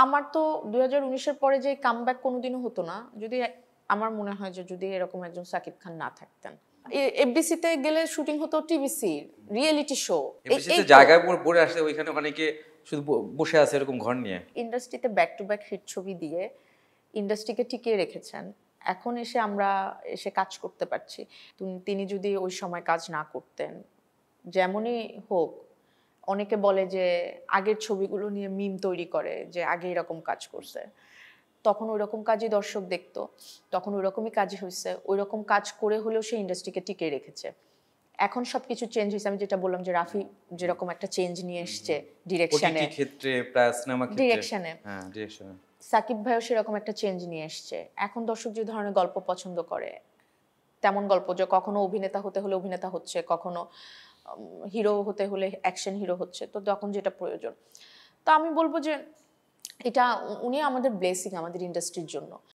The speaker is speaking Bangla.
আমার তো 2019-এর পরে যে কামব্যাক কোনোদিনও হতো না যদি আমার মনে হয় যে যদি এরকম একজন সাকিব খান না থাকতেন। এফডিসিতে গেলে শুটিং হতো টিভিসি রিয়েলিটি শো। এফডিসিতে জায়গায় পড়ে আসে, ওইখানে অনেকে শুধু বসে আছে এরকম ঘর নিয়ে। ইন্ডাস্ট্রিতে ব্যাক টু ব্যাক হিট ছবি দিয়ে ইন্ডাস্ট্রিকে টিকিয়ে রেখেছেন। এখন এসে আমরা এসে কাজ করতে পারছি। তিনি যদি ওই সময় কাজ না করতেন, যেমনই হোক, অনেকে বলে যে আগের ছবিগুলো নিয়ে মিম তৈরি করে যে আগে এরকম কাজ করছে, তখন ওই রকম কাজই দর্শক দেখতো, তখন ওই রকমই কাজই হয়েছে, ওই রকম কাজ করে হলেও সে ইন্ডাস্ট্রিকে টিকিয়ে রেখেছে। এখন সবকিছু চেঞ্জ হয়েছে। আমি যেটা বললাম যে রাফি যেরকম একটা চেঞ্জ নিয়ে এসছে ডিরেকশনে, ক্ষেত্রে প্রায় সিনেমা ক্ষেত্রে, ডিরেকশনে হ্যাঁ ডিরেকশনে, সাকিব ভাইও সেরকম একটা চেঞ্জ নিয়ে এসছে। এখন দর্শক যে ধরনের গল্প পছন্দ করে, তেমন গল্প, যে কখনো অভিনেতা হতে হলে অভিনেতা হচ্ছে, কখনো হিরো হতে হলে অ্যাকশন হিরো হচ্ছে, তো তখন যেটা প্রয়োজন। তো আমি বলবো যে এটা উনি আমাদের ব্লেসিং আমাদের ইন্ডাস্ট্রির জন্য।